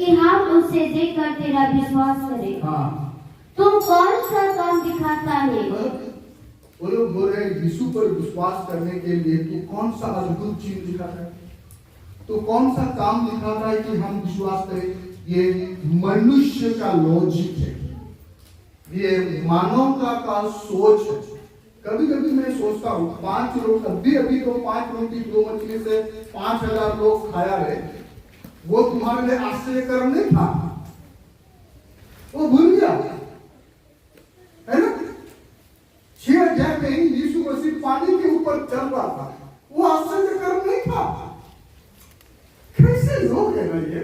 कि हम उसे देखकर तेरा विश्वास करें। हाँ, तू कौन सा काम दिखाता है? वो लोग बोल रहे हैं यीशु पर विश्वास करने के लिए तू कौन सा अद्भुत चीज दिखाता है, तो कौन सा काम दिखाता है कि हम विश्वास करें। ये मनुष्य का लॉजिक है, ये मानवता का सोच है। कभी कभी मैं सोचता हूँ 5 लोग अभी तो 5 रोटी 2 मछली से 5000 लोग खाया रहे, वो तुम्हारे लिए आश्चर्यकरण नहीं था, वो भूल गया है ना। 6 अध्याय में ही यीशु मसीह पानी के ऊपर चल रहा था, वो आश्चर्यकरण नहीं था। कैसे लोग है ना ये,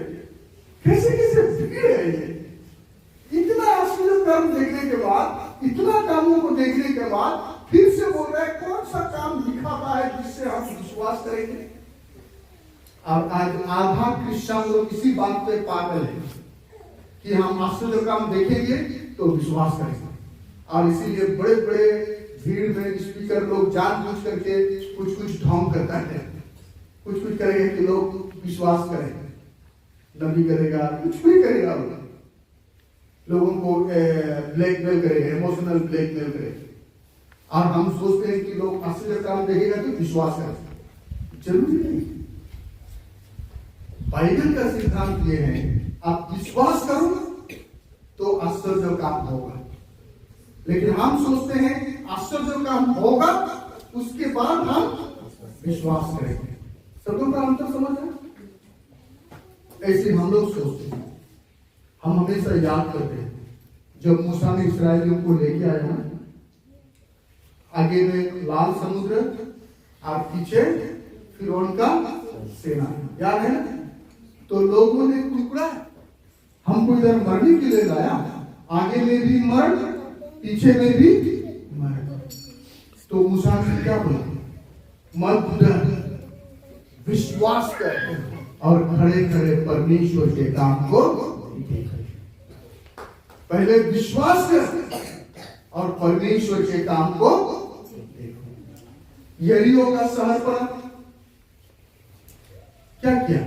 कैसे भीड़ है ये। इतना आश्चर्यकरण देखने के बाद, इतना कामों को देखने के बाद फिर से बोल रहे हैं कौन सा काम दिखाता है जिससे हम विश्वास करेंगे। और आज आधा क्रिश्चियन लोग इसी बात पे पागल है कि हम आश्चर्य काम देखेंगे तो विश्वास करेंगे। और इसीलिए बड़े बड़े भीड़ में स्पीकर लोग जानबूझ करके कुछ ढोंग करता है, कुछ करेंगे कि लोग विश्वास करें। नबी करेगा, कुछ भी करेगा, लोगों को ब्लैकमेल करेगा, इमोशनल ब्लैकमेल करेगा। और हम सोचते हैं कि लोग आश्चर्य काम देखेगा तो विश्वास करें। जरूरी नहीं। बाइबल का सिद्धांत ये है, आप विश्वास करो तो आश्चर्य काम होगा। लेकिन हम सोचते हैं आश्चर्य काम होगा, उसके बाद हम विश्वास करेंगे। सबों का अंतर समझ है? ऐसे हम लोग सोचते हैं। हम हमेशा याद करते हैं जब मूसा ने इस्राएलियों को लेके आया ना, आगे में लाल समुद्र और पीछे फिरौन का सेना, याद है ना। तो लोगों ने टुकड़ा, हमको इधर मरने के लिए लाया, आगे में भी मर, पीछे में भी मर। तो मूसा ने क्या बोला? मत डर, विश्वास कर और खड़े खड़े परमेश्वर के काम को देख। पहले विश्वास कर और परमेश्वर के काम को देखो। यरीहो का शहर पर क्या किया?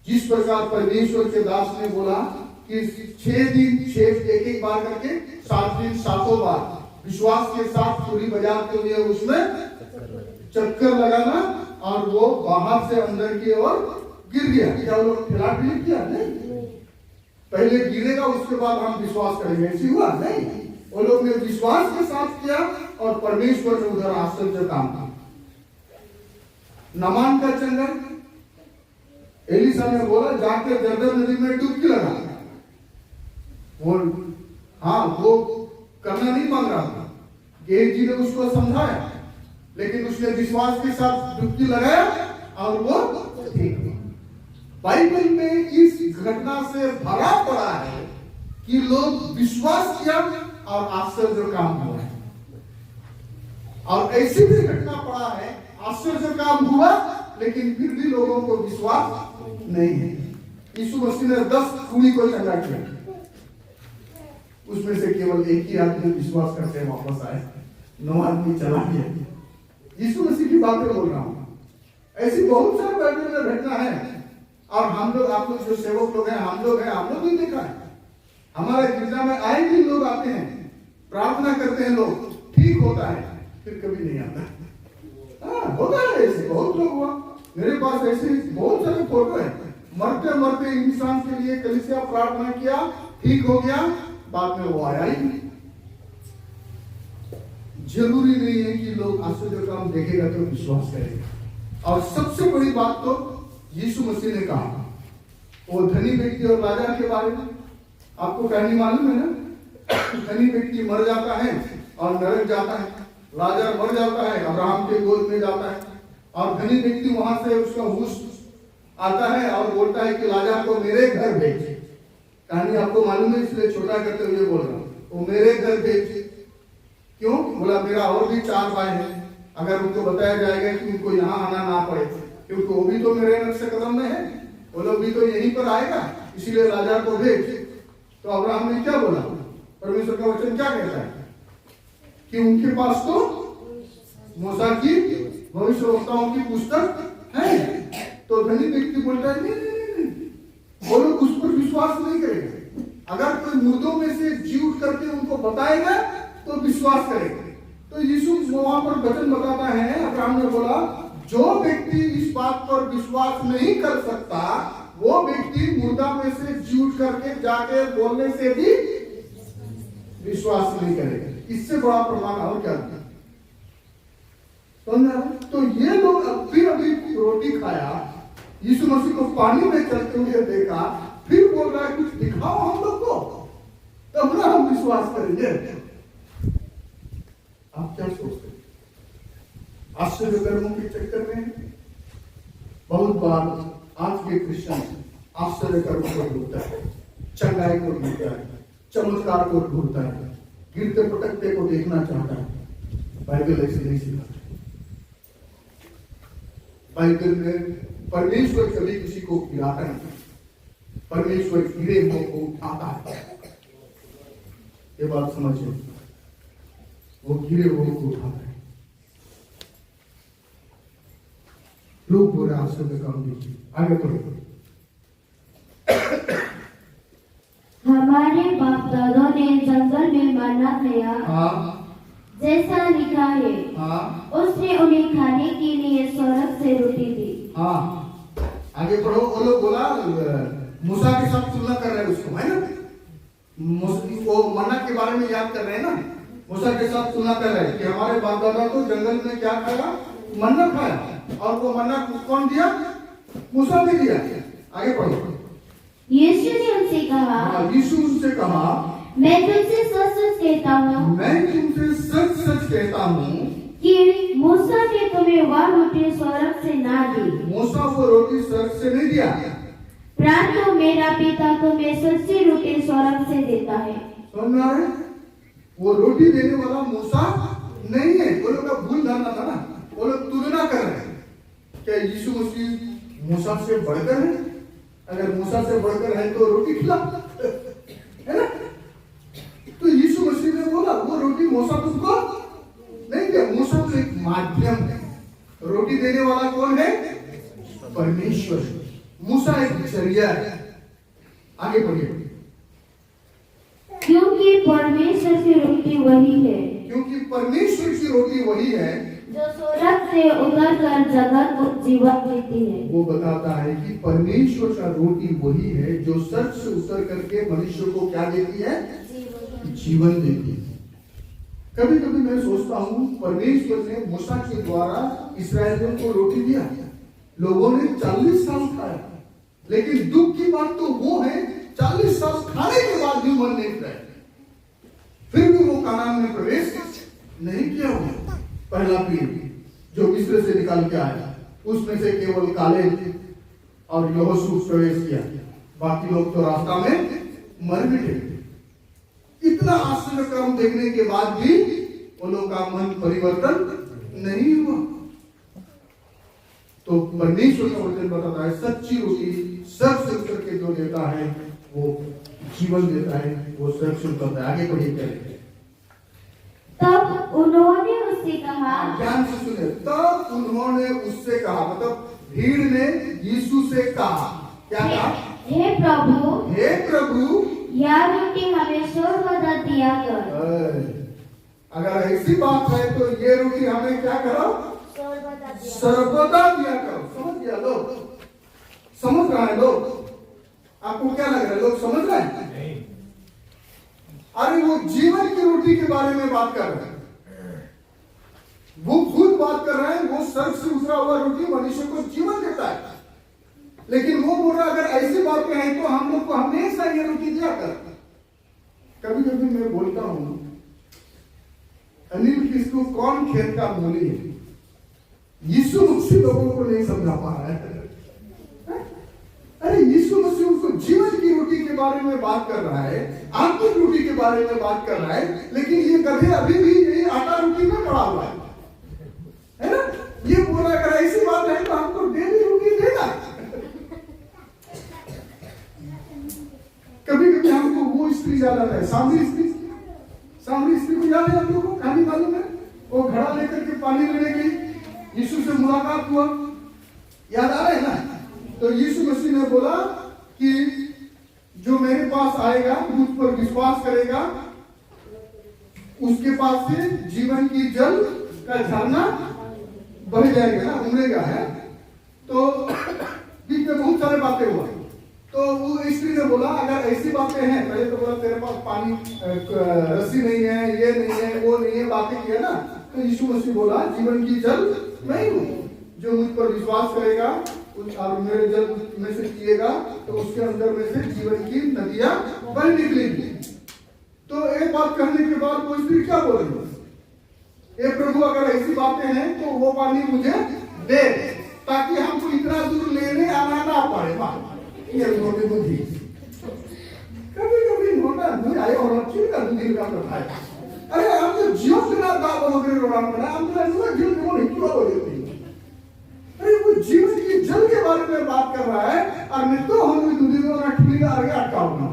जिस प्रकार परमेश्वर के दास ने बोला कि 6 दिन 6 एक बार करके 7 दिन 7 बार विश्वास के साथ पूरी बजाते हुए उसमें चक्कर लगाना, और वो बाहर से अंदर की ओर गिर गया। क्या वो लोग ठेलाठेली किया? नहीं, पहले गिरेगा उसके बाद हम विश्वास करेंगे, ऐसी हुआ नहीं। वो लोग ने विश्वास के साथ किया और परमेश्वर ने उधर आश्चर्य काम किया। नमान का चंगन, एलिसा ने बोला जाके जर्दन नदी में डुबकी लगा। वो करना नहीं मांग रहा था, गेहजी ने उसको समझाया, लेकिन उसने विश्वास के साथ डुबकी लगाया और वो ठीक हुआ। बाइबल में इस घटना से भरा पड़ा है कि लोग विश्वास किया और आश्चर्य काम हुआ। और ऐसी भी घटना पड़ा है, आश्चर्य काम हुआ लेकिन फिर भी लोगों को विश्वास नहीं है। यीशु मसीह ने 10 खूनी को चंगा किया, उसमें से केवल एक ही आदमी विश्वास करके वापस आए, 9 आदमी चला गया। यीशु मसीह की बातें बोल रहा हूं। ऐसी बहुत सारी बाइबल में घटना है। और हम लोग, आप लोग जो सेवक लोग हैं, हम लोग भी देखा है। हमारे गिरजा में आए दिन लोग आते हैं, प्रार्थना करते हैं, लोग ठीक होता है, फिर कभी नहीं आता। होता है ऐसे, बहुत लोग हुआ। मेरे पास ऐसे बहुत सारे फोटो है, मरते मरते इंसान के लिए कलीसिया प्रार्थना किया, ठीक हो गया, बाद में वो आया ही नहीं। जरूरी नहीं है कि लोग आश्चर्य काम देखेगा तो विश्वास करेगा। और सबसे बड़ी बात तो यीशु मसीह ने कहा, वो धनी व्यक्ति और राजा के बारे में आपको कहानी मालूम है ना। धनी व्यक्ति मर जाता है और नरक जाता है, राजा मर जाता है, अब्राहम के गोद में जाता है, और धनी व्यक्ति वहां से उसका होश आता है और बोलता है कि राजा को मेरे घर भेज। कहानी आपको मालूम है, इसलिए छोटा करते हुए बोल रहा हूँ। वो मेरे घर भेज, क्यों? बोला मेरा और भी 4 भाई हैं, अगर उनको बताया जाएगा कि उनको यहाँ आना ना पड़े, क्योंकि वो भी तो मेरे नक्शे कदम में है, वो लोग भी तो यहीं पर आएगा, इसीलिए राजा को भेज। तो अब्राहम ने क्या बोला? परमेश्वर का वचन क्या कहता है कि उनके पास तो मूसा की भविष्यवक्ताओं की पुस्तक है। तो धनी व्यक्ति बोलता है नहीं, वो लोग उस पर मुर्दों में से जी उठ करके उनको बताएगा तो विश्वास करेगा। तो यीशु वहां पर वचन बताता है, अब्राहम ने बोला जो व्यक्ति इस बात पर विश्वास नहीं कर सकता वो व्यक्ति मुर्दा में से जी उठ करके जाके बोलने से भी विश्वास नहीं करेगा। इससे बड़ा प्रमाण और क्या है? तो ये लोग फिर अभी रोटी खाया, यीशु मसीह को पानी में चलते हुए देखा, फिर बोल रहा है कुछ दिखाओ हम लोग को तब ना हम विश्वास करेंगे। आप क्या सोचते हैं? आश्चर्य कर्मों के चक्कर में बहुत बार आज के क्रिश्चियन आश्चर्य कर्मों को ढूंढता है, चंगाई को ढूंढता है, चमत्कार को ढूंढता है, गिरते पटकते को देखना चाहता है। बाइबल ऐसे नहीं सिखाता। बाइबल में परमेश्वर कभी किसी को गिराता नहीं, परमेश्वर गिरे हुए को उठाता है। ये बात समझिए, वो गिरे हुए को उठाता है। लोग बोले आश्चर्य काम दीजिए, आगे बढ़ो। हमारे बाप दादों ने जंगल में मन्ना खाया, जैसा लिखा है, उसने उन्हें खाने के लिए स्वर्ग से रोटी दी। आगे बढ़ो। वो लोग बोला मूसा के साथ तुलना कर रहे हैं उसको, है ना? वो मन्ना के बारे में याद कर रहे हैं ना, मूसा के साथ तुलना कर रहे हैं कि हमारे बाप दादा को जंगल में क्या खाया? मन्ना खाया। और वो मन्ना कौन दिया? मूसा ने दिया। आगे पढ़ो। यीशु ने उनसे कहा, यीशु उनसे कहा, मैं तुमसे सच सच कहता हूँ, मैं तुमसे सच सच कहता हूँ कि मूसा ने तुम्हें वह रोटी स्वर्ग से ना दी। मूसा वो रोटी स्वर्ग से नहीं दिया, परंतु मेरा पिता तुम्हें सच्ची रोटी स्वर्ग से देता है। समझ में आ रहा है? वो रोटी देने वाला मूसा नहीं है। वो लोग का भूल धारणा था ना, वो लोग तुलना कर रहे हैं। क्या यीशु मसीह मूसा से बढ़कर है? अगर मूसा से बढ़कर है तो रोटी खिला, है ना? तो यीशु मसीह ने बोला वो रोटी मूसा तुमको नहीं दिया। मूसा तो एक माध्यम है, रोटी देने वाला कौन है? परमेश्वर। मूसा एक जरिया है। आगे बढ़िए। क्योंकि परमेश्वर की रोटी वही है, क्योंकि परमेश्वर की रोटी वही है जो स्वर्ग से उतर कर जगत को जीवन देती है। वो बताता है कि परमेश्वर का रोटी वही है जो स्वर्ग से उतर करके मनुष्य को क्या देती है? जीवन देती है। कभी कभी मैं सोचता हूँ परमेश्वर ने मूसा के द्वारा इस्राएलियों को रोटी दिया, लोगों ने 40 साल खाया, लेकिन दुख की बात तो वो है 40 साल खाने के बाद भी मन नहीं खाया, फिर भी वो कानान में प्रवेश नहीं किया। हुआ पहला पीढ़ी जो मिस्र से निकाल के आया उसमें से केवल कालेब और यहोशू प्रवेश किया, बाकी लोग तो रास्ता में मर मिटे। इतना आश्चर्य कर्म देखने के बाद भी उन लोगों का मन परिवर्तन नहीं हुआ। तो परमेश्वर का वचन बताता है सच्ची रोटी स्वर्ग से उतर के जो देता है वो जीवन देता है, वो स्वर्ग से उतरता है। आगे बढ़िए क्या है? तब उन्होंने उससे कहा, ध्यान से सुने, तब उन्होंने उससे कहा, मतलब भीड़ ने यीशु से कहा, क्या कहा? हे प्रभु, हे प्रभु, यह रोटी हमें सर्वदा दिया कर। अगर ऐसी बात है तो ये रोटी हमें क्या करो? सर्वदा दिया करो। समझ गया लोग? समझ रहा है लोग? आपको क्या लग रहा है, लोग समझ रहे हैं? अरे वो जीवन की रोटी के बारे में बात कर रहे हैं, वो खुद बात कर रहे हैं, वो स्वर्ग से उतरा हुआ रोटी मनुष्य को जीवन देता है। लेकिन वो बोल रहा अगर ऐसी बातें हैं तो हम लोग को हमेशा ये रोटी दिया कर। कभी कभी मैं बोलता हूं अनिल किसको कौन खेत का मूली है? यीशु मसीह लोगों को नहीं समझा पा रहा है। अरे यीशु मसीह उनको जीवन की रोटी के बारे में बात कर रहा है, आत्मिक रोटी के बारे में बात कर रहा है, लेकिन ये गधे अभी भी यही आटा रोटी में पड़ा हुआ है ना? ये बोल रहा अगर ऐसी बात है तो हमको डेली रोटी देना। कभी कभी हमको वो स्त्री याद आता है, सामरी स्त्री को याद है? हम लोगों को कहानी मालूम है? वो घड़ा लेकर के पानी लेने गई, यीशु से मुलाकात हुआ, याद आ रहा है ना? तो यीशु मसीह ने बोला कि जो मेरे पास आएगा, मुझ पर विश्वास करेगा, उसके पास से जीवन की जल का झरना बह जाएगा ना, उमड़ेगा है। तो बीच में बहुत सारे बातें हुआ। तो वो स्त्री ने बोला अगर ऐसी बातें हैं, पहले तो बोला तेरे पास पानी रस्सी नहीं है, ये नहीं है, वो नहीं है, बातें किया ना। तो यीशु मसीह बोला जीवन की जल मैं ही हूँ, जो मुझ पर विश्वास करेगा और मेरे जल में से पिएगा तो उसके अंदर में से जीवन की नदियां बह निकलेंगी। तो एक बात कहने के बाद वो स्त्री क्या बोलेगी, ये प्रभु अगर ऐसी बातें हैं तो वो पानी मुझे दे, ताकि हमको इतना दूर लेने आना ना पड़े। ये नोटी बुद्धि कभी कभी नोटा दूर आए और अच्छी का दूर का बताए। अरे हम तो जीव के ना दाव वगैरह रोडान बना, हम तो ऐसा जीव को नहीं पूरा बोल देते। अरे वो जीवन की जल के बारे में बात कर रहा है और मैं तो हम दूधी को ना ठीक का आगे अटकाऊंगा।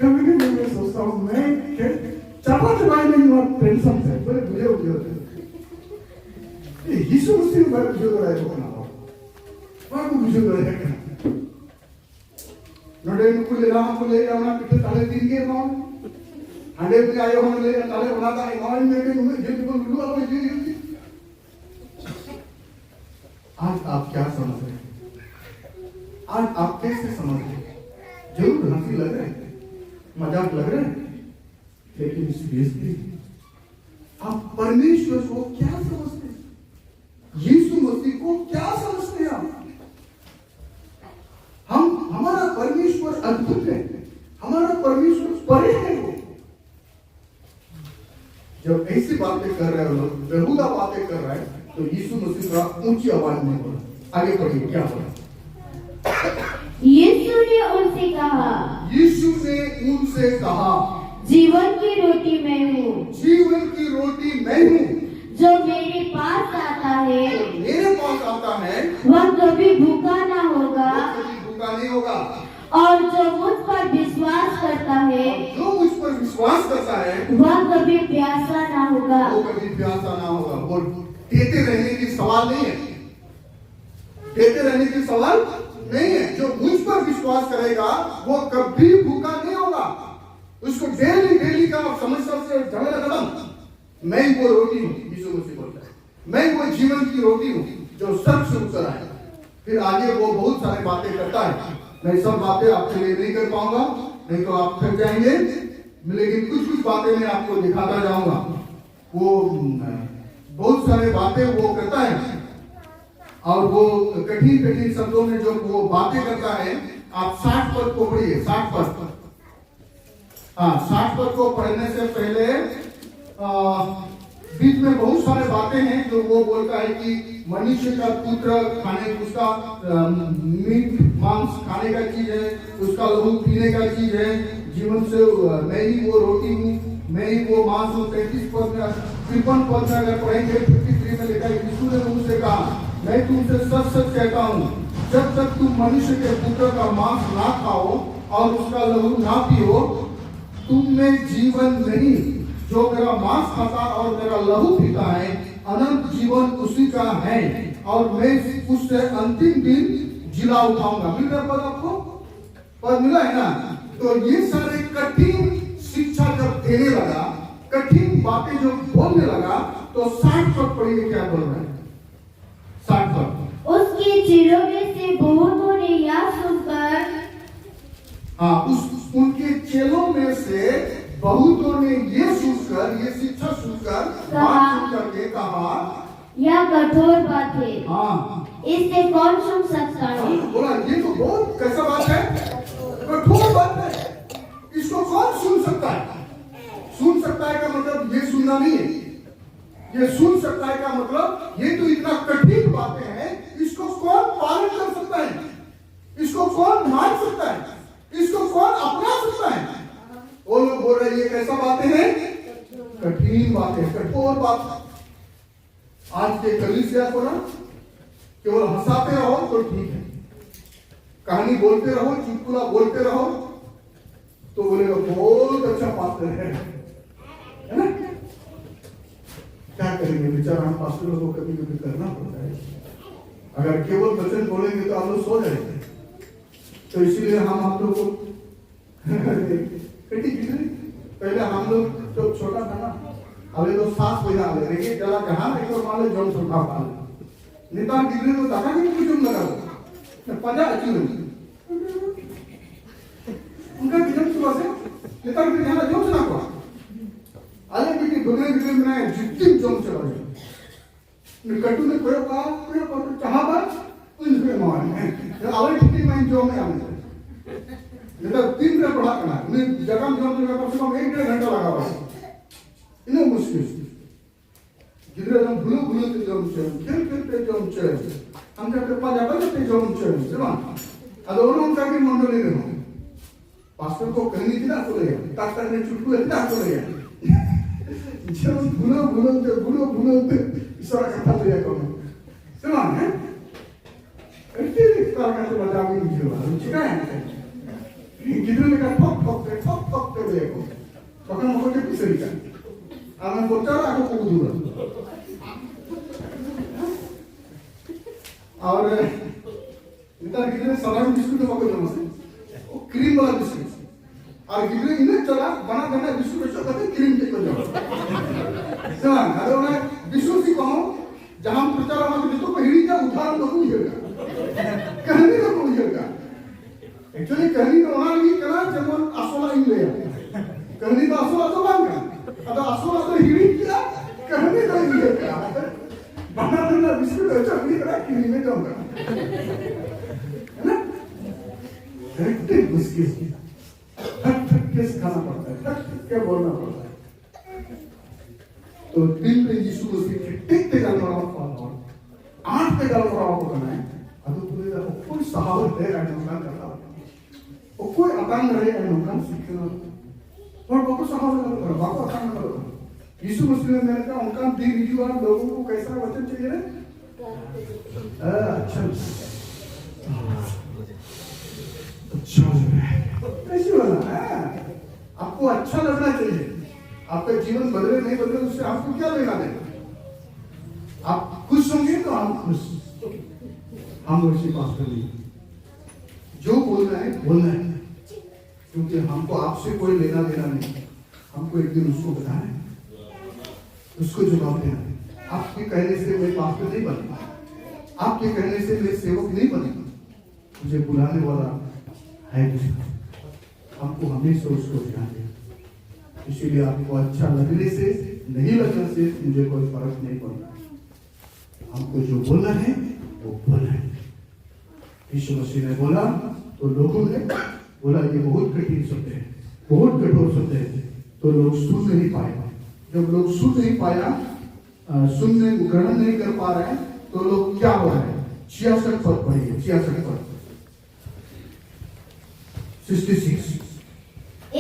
कभी कभी मैं सोचता हूँ मैं चापा चबाई नहीं हुआ टेंशन से बड़े बुझे उठे होते। यीशु मसीह बड़े बुझे हो रहे हो ना, बड़ा बुझे हो रहे हैं। नोडे नुकुल ले रहा हमको ले जाना पिछले ताले दिन के मां हंडे पे आए हम ले ताले बनाता है मां में के मुझे जो को लुआ हो जी। आज आप क्या समझ रहे हैं, आज आप कैसे समझ रहे हैं? जरूर हंसी लग रहा है, मजाक लग रहा है, लेकिन सीरियसली आप परमेश्वर को क्या समझते हैं, यीशु मसीह को क्या समझते हैं आप? हमारा परमेश्वर अद्भुत है, हमारा परमेश्वर परे है। वो जब ऐसी बातें कर रहे हो लोग, बेहुदा बातें कर रहे हैं, तो यीशु मसीह थोड़ा ऊंची आवाज में बोला। आगे पढ़िए क्या बोला। यीशु ने उनसे कहा, यीशु ने उनसे कहा जीवन की रोटी मैं हूँ, जीवन की रोटी मैं हूँ, जो मेरे पास आता है, मेरे पास आता है वह कभी भूखा ना होगा, कभी भूखा नहीं होगा, और जो मुझ पर विश्वास करता है, जो मुझ पर विश्वास करता है वह कभी प्यासा ना होगा। वो कभी प्यासा ना होगा। वो देते रहने की सवाल नहीं है, देते रहने की सवाल नहीं है। जो मुझ पर विश्वास करेगा वो कभी भूखा नहीं होगा। उसको डेली डेली का समस्या से झगड़ा खत्म। मैं वो रोटी हूँ, यीशु मसीह बोलता है, मैं वो जीवन की रोटी हूँ जो स्वर्ग से उतर आए। फिर आगे वो बहुत सारी बातें करता है, मैं सब बातें आपके लिए नहीं कर पाऊंगा, नहीं तो आप थक जाएंगे, लेकिन कुछ कुछ बातें मैं आपको दिखाता जाऊंगा। वो बहुत सारे बातें वो करता है और वो कठिन कठिन शब्दों में जो वो बातें करता है। आप 60 पद को पढ़िए, 60 पद। हाँ, 60 पद को पढ़ने से पहले बीच में बहुत सारे बातें हैं जो वो बोलता है कि मनुष्य का पुत्र खाने, उसका मीट मांस खाने का चीज है, उसका लहू पीने का चीज है, जीवन से मैं ही वो रोटी हूँ, मैं ही वो मांस हूँ। 33 पद में 53 पद में अगर पढ़ेंगे 53 में लिखा है, यीशु ने उनसे कहा मैं तुमसे सच सच कहता हूँ, जब तक तुम मनुष्य के पुत्र का मांस ना खाओ और उसका लहू ना पियो, तुम में जीवन नहीं। जो मेरा मांस खाता और मेरा लहू पीता है, अनंत जीवन उसी का है और मैं उससे अंतिम दिन जिला उठाऊंगा। मिल रहा पद आपको? पद मिला है ना? तो ये सारे कठिन शिक्षा जब देने लगा, कठिन बातें जो बोलने लगा, तो 60 पद पढ़िए क्या बोल रहा है। 60 पद। उसके चेलों में से बहुतों ने यह सुनकर, उनके चेलों में से बहुतों ने ये सुनकर, ये शिक्षा सुनकर, बात सुनकर के कहा यह कठोर बात है, हाँ, इससे कौन सुन सकता है? बोला ये तो बहुत कैसा बात है, कठोर बात है, इसको कौन सुन सकता है? सुन सकता है का मतलब ये सुनना नहीं है, ये सुन सकता है का मतलब ये तो इतना कठिन बातें हैं, इसको कौन पालन कर सकता है, इसको कौन मान सकता है, इसको कौन अपना सकता है? वो लोग बोल रहे ये कैसा बातें हैं, कठिन बातें, कठोर बात। आज के कलीसिया को ना केवल हंसाते रहो तो ठीक है, कहानी बोलते रहो, चुटकुला बोलते रहो तो बोलेगा बहुत अच्छा पास्टर है ना? क्या करेंगे बेचारा, हम पास्टरों को कभी कभी करना पड़ता है। अगर केवल वचन बोलेंगे तो आप लोग सो जाएंगे, तो इसीलिए हम आप लोग को पहले हम लोग जब छोटा था ना, अभी तो सांस पैदा ले रही जला जहां एक और माले जम सुखा पा नितान गिरे तो दादा की कुछ लगा तो पंजा अच्छी नहीं उनका किधर सुबह से नितान के जहां जम सुना को आले भी गुगले गुगले में जितनी जम चला है निकटू ने कोई पर कहां पर उनसे मार आले ठीक में जो में आने नितान 3 दिन पढ़ा करना ने जगह जम जगह पर कम 1-1.5 घंटा लगा हुआ इन्हें मुश्किल गिरे हम भूलो भूलो ते जम चल फिर पे जम चल हम जब पंजा पे जम चल सेवा अदोनो का के मंडली रे पास्टर को कहनी थी ना तो ले ताकत ने चुटकुले ना तो ले जब भूलो ते ईश्वर कथा ले को सेवा है ऐसे इसका का से बता भी जो ठीक है गिरे का ठप पे ले को पकड़ मको के पीछे का आमें बोचारा को कुदूरा और इधर कितने साधारण बिस्कुट को जमा से क्रीम वाला बिस्कुट और कितने इन्हें चला बना बिस्कुट को कहते क्रीम के को जमा सेवा अरे उन्हें बिस्कुट की कहो जहां प्रचार हमारे तो पहली का उदाहरण तो कोई है कहानी तो कोई है एक्चुअली कहानी तो होना नहीं करा जब असला इन ले कहानी तो असला तो बांगा आता असला तो हिड़ी किया कहानी तो ये क्या बना बिस्कुट अच्छा नहीं करा कि में जाऊंगा है ना एक मुश्किल हट के खाना पड़ता है हट के बोलना पड़ता है तो दिल में यीशु मसीह के टिकते गाल मारा आंख पे गाल मारा को करना है अब तो पूरे कोई सहावत है नुकसान करता है कोई अकान रहे नुकसान सीखना और बापू सहावत करो बापू अकान करो यीशु मसीह ने मैंने कहा उनका दिन रिजुआ लोगों को कैसा वचन चाहिए रे अच्छा कैसे बोला आपको अच्छा लगना चाहिए आपका जीवन बदले नहीं बदले उससे आपको क्या लेना देना आप खुश होंगे तो हम खुश हम उसी पास करेंगे जो बोलना है क्योंकि हमको आपसे कोई लेना देना नहीं हमको एक दिन उसको बताना है उसको जवाब देना आपके कहने से मैं पास्टर नहीं बनेगा आपके कहने से मैं सेवक नहीं बनेगा मुझे बुलाने वाला है हमको हमेशा उसको ध्यान देना इसीलिए आपको अच्छा लगने से नहीं लगने से मुझे कोई फर्क नहीं पड़ता हमको जो बोलना है वो बोलना है यीशु मसीह ने बोला तो लोगों ने बोला ये बहुत कठिन शब्द है बहुत कठोर शब्द है तो लोग सुन नहीं पाए जब लोग सुन नहीं पाया सुनने ग्रहण नहीं कर पा रहे तो लोग क्या हो रहा है 66 पद पढ़िए 66 पद 66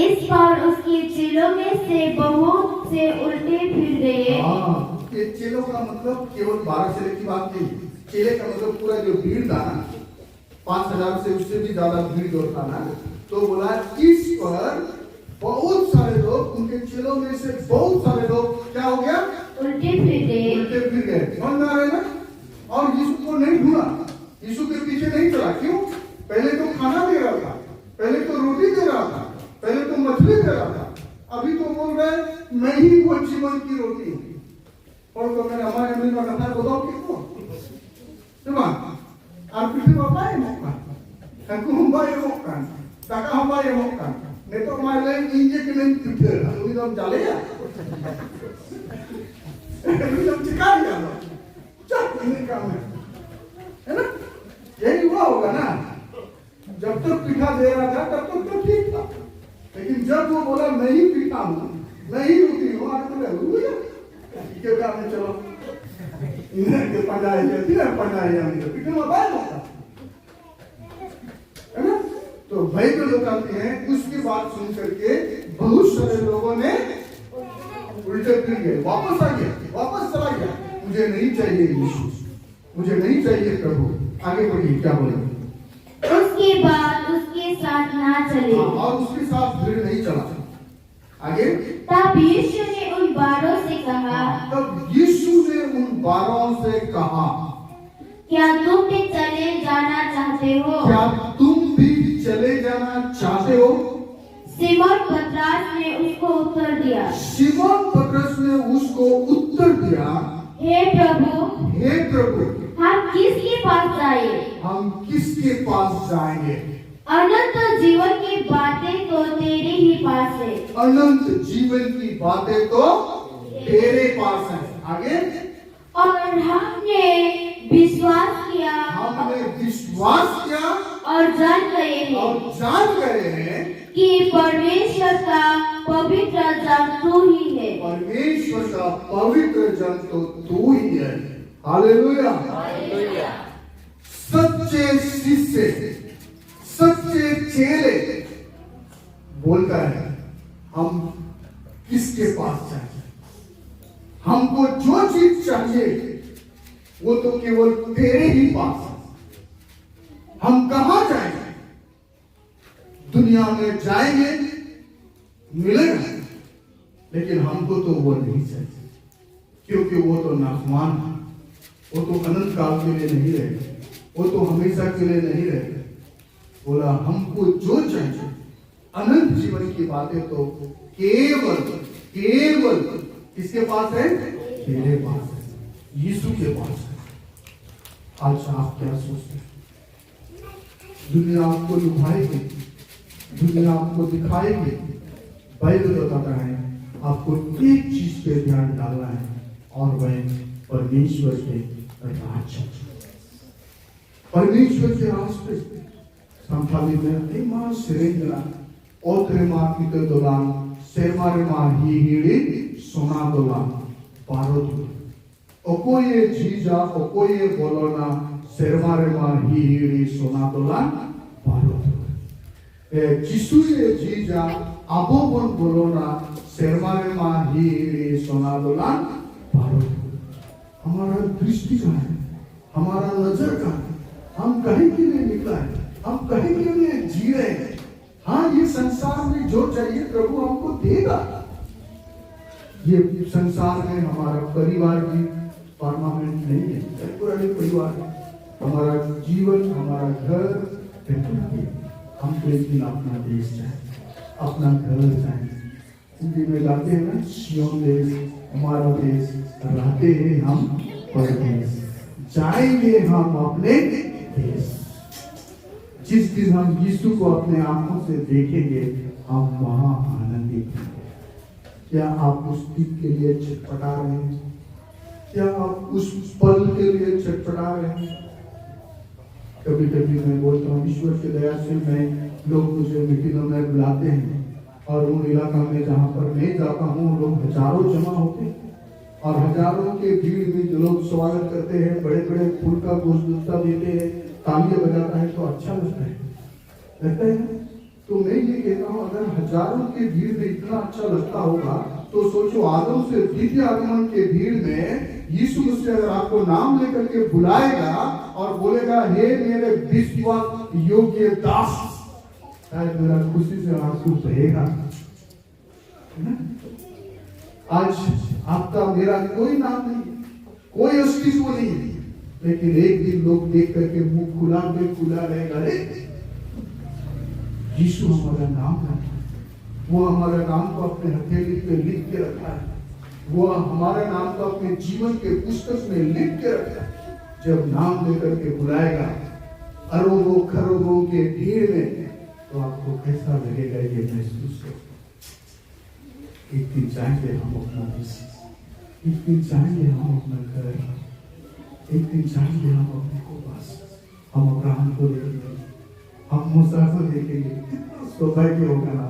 इस बार उसके चेलों में से बहुत से उल्टे फिर गए ये चेलों का मतलब केवल 12 चेले की बात नहीं चेले का मतलब पूरा जो भीड़ था ना 5000 से उससे भी ज्यादा भीड़ जो था ना तो बोला इस पर बहुत सारे लोग उनके चेलों में से बहुत सारे लोग क्या हो गया उल्टे फिर गए समझ में आ रहे ना और यीशु को नहीं ढूंढा यीशु के पीछे नहीं चला क्यों पहले तो खाना दे रहा था पहले तो रोटी दे रहा था पहले तो मछली दे रहा था अभी तो बोल रहे मैं ही वो जीवन की रोटी हूँ और तो मैंने हमारे अमीर का कथा बताओ किसको आप पीछे बाबा है मौका हम बाय मौका ताका हम बाय मौका नहीं तो हमारे इंजे के नहीं पीछे अभी तो हम चले या अभी हम चिका दिया चल नहीं काम है ना यही हुआ होगा ना जब तक पीठा दे रहा था तब तक तो ठीक था लेकिन जब वो बोला मैं ही पीठा हूँ मैं ही रोटी हूँ आगे बोले के काम में चलो इन्हें के पढ़ाई जाती है पढ़ाई जाती है पीठे में बाय होता है ना तो भाई को बताते हैं उसकी बात सुन करके बहुत सारे लोगों ने उल्टे फिर गए वापस आ गया वापस चला गया मुझे नहीं चाहिए यीशु मुझे नहीं चाहिए प्रभु आगे बढ़िए क्या बोले उसके बाद उसके साथ ना चले और उसके साथ भीड़ नहीं चला आगे तब यीशु ने उन 12 से कहा तब यीशु ने उन 12 से कहा क्या तुम भी चले जाना चाहते हो क्या तुम भी सिमोन पतरस ने उसको उत्तर दिया, शिमोन पतरस ने उसको उत्तर दिया, हे प्रभु, हम किसके पास जाएं? हम किसके पास जाएंगे? अनंत जीवन की बातें तो तेरे ही पास है। अनंत जीवन की बातें तो तेरे पास है। आगे, और हमने विश्वास किया और जान गए हैं कि परमेश्वर का पवित्र जन तू ही है। परमेश्वर का पवित्र जन तो तू ही है। हालेलुया। सच्चे शिष्य, सच्चे चेले बोलता है, हम किसके पास जाएं? हमको जो चीज चाहिए वो तो केवल तेरे ही पास है। हम कहां जाएंगे? दुनिया में जाएंगे, मिलेगा, लेकिन हमको तो वो नहीं चाहिए, क्योंकि वो तो नासमान है, वो तो अनंत काल के लिए नहीं रहेगा, वो तो हमेशा के लिए नहीं रहेगा। बोला हमको जो चाहिए अनंत जीवन की बातें तो केवल किसके पास है? तेरे पास है, यीशु के पास है। आज आप क्या सोचते हैं? दुनिया आपको लुभाएगी, दुनिया आपको दिखाएगी। बाइबल बताता है आपको एक चीज पे ध्यान डालना है, और वह परमेश्वर के राज, परमेश्वर के राज पे। संथाली में एमा सिरेंद्रा ओत्रेमा किते दोलान सेमारेमा हिहिड़ी सोना दोलान पारोदु ओकोये जीजा ओकोये बोलोना सेमारेमा हिहिड़ी सोना दोलान पारोदु जिसुये जीजा आबोबन बोलोना सेमारेमा हिहिड़ी सोना दोलान पारोदु। हमारा दृष्टि कहाँ है? हमारा नजर कहाँ है? हम कहीं के लिए निकला है? हम कहीं के लिए जी रहे हैं? हाँ, ये संसार में जो चाहिए प्रभु हमको देगा। ये संसार में हमारा परिवार भी परमानेंट नहीं है, टेम्पोररी परिवार है। हमारा जीवन, हमारा घर टेम्पोररी। हम लेकिन अपना देश चाहे, अपना घर चाहे। हिंदी में गाते हैं ना, सियोन देश हमारा देश, रहते हैं हम परदेश, जाएंगे हम अपने देश। जिस दिन हम यीशु को अपने आंखों से देखेंगे, हम वहां आनंदित होंगे। क्या आप उस दिन के लिए छटपटा रहे हैं? क्या आप उस पल के लिए छटपटा रहे हैं? कभी कभी मैं बोलता हूँ, ईश्वर की दया से लोग मुझे मीटिंगों में बुलाते हैं, और उन इलाका में जहाँ पर मैं जाता हूँ लोग हजारों जमा होते हैं, और हजारों के भीड़ में जो लोग स्वागत करते हैं, बड़े बड़े फूल का गुलदस्ता देते हैं, तालियां बजाता है, तो अच्छा लगता है ना? तो मैं ये कहता हूँ, अगर हजारों के भीड़ में इतना अच्छा लगता होगा, तो सोचो आदम से द्वितीय आगमन के भीड़ में यीशु मसीह अगर आपको नाम लेकर के बुलाएगा और बोलेगा, हे मेरे विश्वास योग्य दास, शायद मेरा खुशी से आंसू बहेगा। आज आपका मेरा कोई नाम नहीं, कोई अस्तित्व नहीं है, लेकिन एक दिन लोग देख करके मुंह खुला रहेगा, रे यीशु हमारा नाम रखा है, वो हमारा नाम को अपने हथेली पे लिख के रखा है, वो हमारा नाम को अपने जीवन के पुस्तक में लिख के रखा है। जब नाम लेकर के बुलाएगा अरबों खरबों के भीड़ में, तो आपको कैसा लगेगा ये महसूस करो। एक दिन चाहेंगे हम अपना देश, एक दिन चाहेंगे हम अपना घर, एक दिन चाहेंगे हम अपने को पास, हम अब्राहम को देखेंगे, हम मूसा को देखेंगे। कितना सौभाग्य होगा ना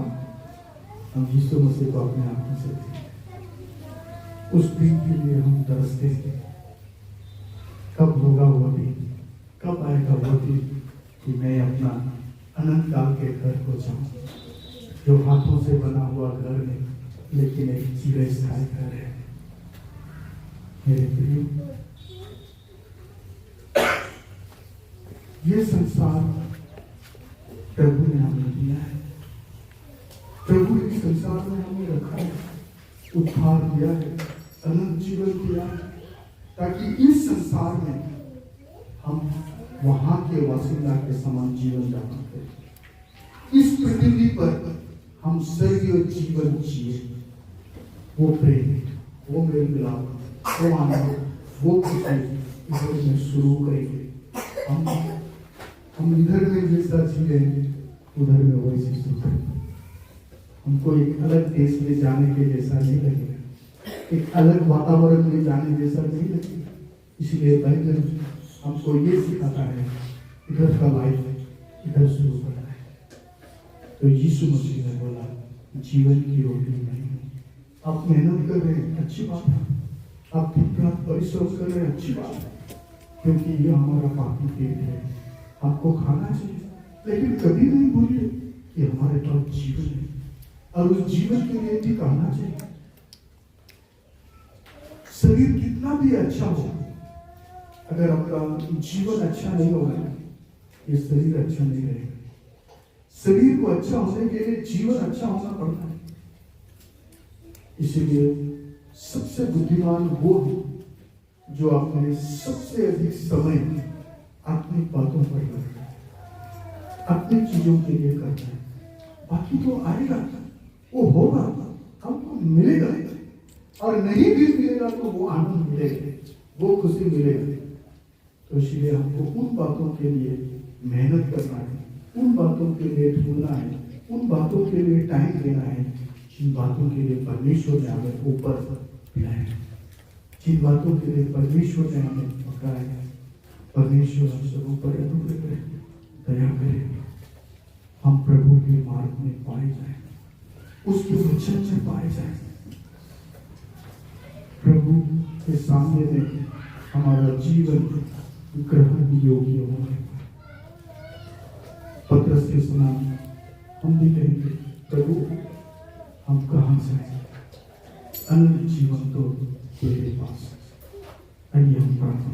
हम यीशु मसीह को अपने आंखों से देखें। उस दिन के लिए हम तरसते हैं। कब होगा वो दिन? कब आएगा वो दिन कि मैं अपना अनंत काल के घर को जाऊं, जो हाथों से बना हुआ घर नहीं, लेकिन एक चिरस्थायी घर है। मेरे प्रिय, ये संसार प्रभु ने हमें दिया है, प्रभु इस संसार में हमें रखा है, उद्धार दिया है, अनंत जीवन दिया है, ताकि इस संसार में हम वहां के वासिंदा के समान जीवन यापन करें। इस पृथ्वी पर हम स्वर्गीय जीवन जिए, वो प्रेम, वो मेल मिलाप, वो आनंद, वो खुशी इधर में शुरू करेंगे। हम इधर में जैसा जिए उधर में वैसे सुख। हमको एक अलग देश में जाने के जैसा नहीं लगेगा, एक अलग वातावरण में जाने जैसा नहीं लगेगा। इसलिए बाइबल हमको ये सिखाता है, इधर का लाइफ इधर शुरू करना है। तो यीशु मसीह ने बोला, जीवन की रोटी नहीं है। आप मेहनत कर रहे हैं, अच्छी बात है। आप दिन रात परिश्रम कर रहे हैं, अच्छी बात है, क्योंकि ये हमारा पापी पेट है, आपको खाना चाहिए। लेकिन कभी नहीं भूलिए कि हमारे पास जीवन है, और उस जीवन के लिए भी कहना चाहिए। शरीर कितना भी अच्छा हो, अगर आपका जीवन अच्छा नहीं होगा, ये शरीर अच्छा नहीं रहेगा। शरीर को अच्छा होने के लिए जीवन अच्छा होना पड़ता है। इसीलिए सबसे बुद्धिमान वो है जो अपने सबसे अधिक समय आत्मिक बातों पर लगता है, आत्मिक चीजों के लिए करता है। बाकी तो आएगा, वो होगा, हमको मिलेगा, और नहीं भी मिलेगा तो वो आनंद मिलेगा, वो खुशी मिलेगी। तो इसलिए हमको उन बातों के लिए मेहनत करना है, उन बातों के लिए ढूंढना है, उन बातों के लिए टाइम देना है जिन बातों के लिए परमेश्वर ने हमें ऊपर बुलाया, जिन बातों के लिए परमेश्वर ने हमें पकड़ाया। परमेश्वर हम सब ऊपर अनुग्रह करे, दया करे, हम प्रभु के मार्ग में पाए जाए, उसके वचन में पाए जाए, प्रभु के सामने में हमारा जीवन ग्रहण योग्य हो। पत्रस के समान हम भी कहेंगे, प्रभु हम कहाँ से अनंत जीवन तो तेरे पास। आइए हम प्रार्थना